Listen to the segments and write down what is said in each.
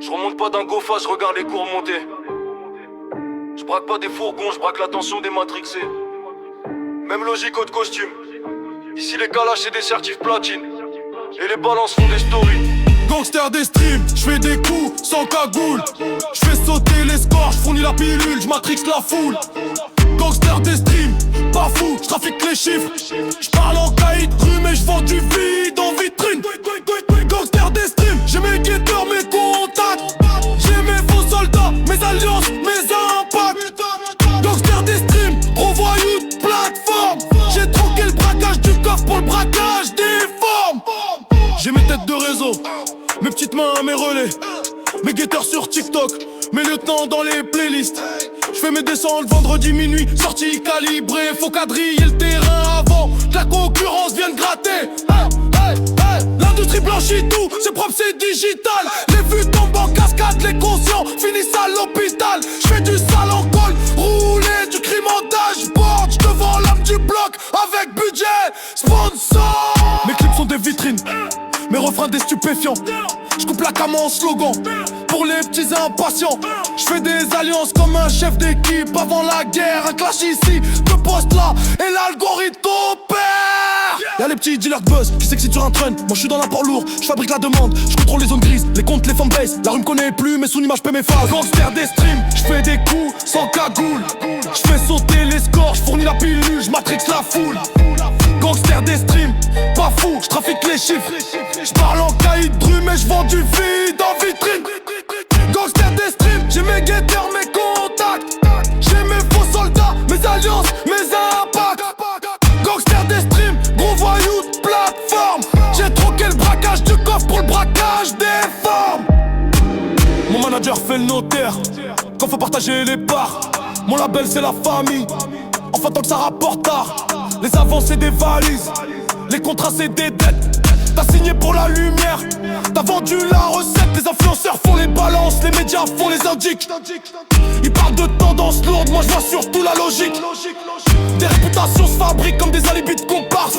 Je remonte pas d'un gofa, je regarde les cours monter. Je braque pas des fourgons, je braque l'attention des matrixés. Même logique au de costume. Ici les calages c'est des certifs platine. Et les balances font des stories. Gangster des streams, j'fais des coups sans cagoule. J'fais sauter les scores, j'fournis la pilule, j'matrix la foule. Gangster des streams, pas fou, j'trafique les chiffres. J'parle en caïd rue mais j'vends du vide en vitrine. Gangster des streams, j'ai mes guetteurs, mes contacts. J'ai mes faux soldats, mes alliances, mes impacts. Gangster des streams, gros voyou de plateforme. J'ai troqué le braquage du coffre pour le braquage des formes. J'ai mes têtes de réseau, mes petites mains, mes relais, mes guetteurs sur TikTok, mes lieutenants dans les playlists. J'fais mes descentes le vendredi minuit, sortie calibrée, faut quadriller le terrain avant que la concurrence vienne gratter. L'industrie blanchit tout, c'est propre, c'est digital. Les vues tombent en cascade, les conscients finissent à l'hôpital. J'fais du sale en col, rouler du crime en dashboard. J'tevends l'âme du bloc avec budget sponsor. Mes clips sont des vitrines, mes refrains des stupéfiants. J'coupe la cam en slogan pour les petits impatients. J'fais des alliances comme un chef d'équipe avant la guerre. Un clash ici, deux postes là et l'algorithme opère. Y'a les petits dealers de buzz qui s'excitent sur un trend. Moi j'suis dans l'apport lourd, j'fabrique la demande. J'contrôle les zones grises, les comptes, les fanbases. La rue me connaît plus, mais son image paie mes phases. Gangster des streams, j'fais des coups sans cagoule. J'fais sauter les scores, j'fournis la pilule, j'matrix la foule. Gangster des streams, pas fou, j'trafique les chiffres. J'parle en caïd rue mais j'vends du vide en vitrine. Gangster des streams, j'ai mes guetteurs, mes contacts. J'ai mes faux soldats, mes alliances, mes impacts. Gangster des streams, gros voyou de plateforme. J'ai troqué le braquage du coffre pour le braquage des formes. Mon manager fait le notaire quand faut partager les parts. Mon label c'est la famille, enfin tant que ça rapporte tard. Les avances c'est des valises, les contrats c'est des dettes. T'as signé pour la lumière, t'as vendu la recette. Les influenceurs font les balances, les médias font les indiques. Ils parlent de tendance lourde, moi je vois surtout la logique. Des réputations se fabriquent comme des alibis de comparse.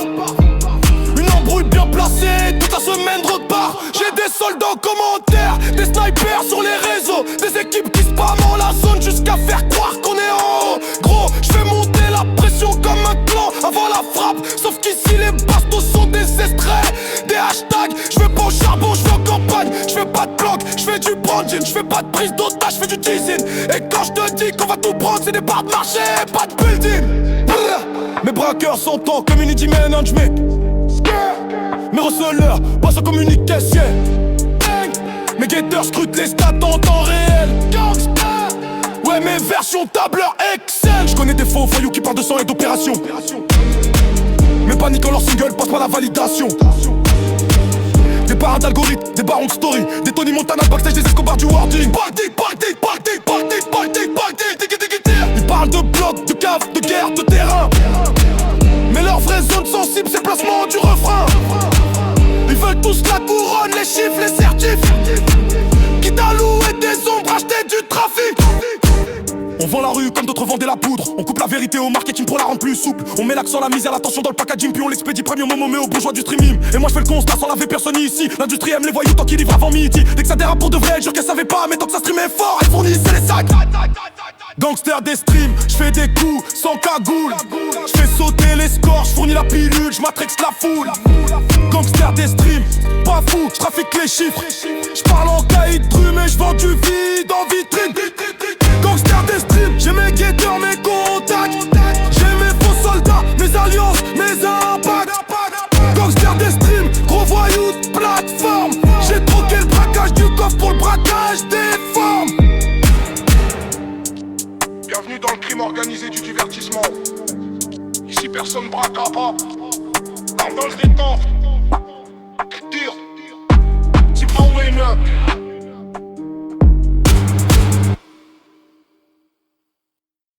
Une embrouille bien placée, toute la semaine de repart. J'ai des soldats en commentaire, des snipers sur les réseaux. Des équipes qui spamment la zone jusqu'à faire croire qu'on est en haut. Gros, j'fais monter la pression comme un clan avant la frappe. Sauf qu'ici les bastos sont des extraits, des hashtags. J'vais pas au charbon, j'vais en campagne. J'fais pas de bloc, j'fais du branding. J'fais pas de prise d'otage, j'fais du teasing. Et quand j'te dis qu'on va tout prendre, c'est des parts de marché, pas de building. Mes braqueurs sont en community management. Mes receleurs passent en communication. Mes guetteurs scrutent les stats en temps réel. Ouais, mes versions tableur Excel. J'connais des faux voyous qui parlent de sang et d'opération. Mes paniques en leur single passent par la validation. Des parades d'algorithmes, des barons de story. Des Tony Montana backstage, des Escobar du wording. Ils parlent de blocs, de caves, de guerre, de terrain. Mais leur vraie zone sensible c'est le placement du refrain. Ils veulent tous la couronne, les chiffres, les certifs. Quitte à louer des ombres, acheter du trafic. On vend la rue comme d'autres vendaient la poudre. On coupe la vérité au marketing pour la rendre plus souple. On met l'accent, la misère, l'attention dans le packaging. Puis on l'expédie premier moment mais au bourgeois du streaming. Et moi je fais le constat sans laver personne ici. L'industrie aime les voyous tant qu'ils livrent avant midi. Dès que ça dérape pour de vrai, elle jure qu'elle savait pas. Mais tant que ça streamait fort, elle fournissait les sacs. Gangster des streams, j'fais des coups sans cagoule. J'fais sauter les scores, j'fournis la pilule, j'matrix la foule. Gangster des streams, pas fou, j'trafique les chiffres. J'parle en caïd rue mais j'vends du vide en vitrine. Gangster des streams, j'ai mes guetteurs, mes contacts. J'ai mes faux soldats, mes alliances, mes impacts. Gangster des streams, gros voyou de plateforme. J'ai troqué le braquage du coffre pour le braquage des formes. Bienvenue dans le crime organisé du divertissement. Ici personne braquera pas. Dans le détente.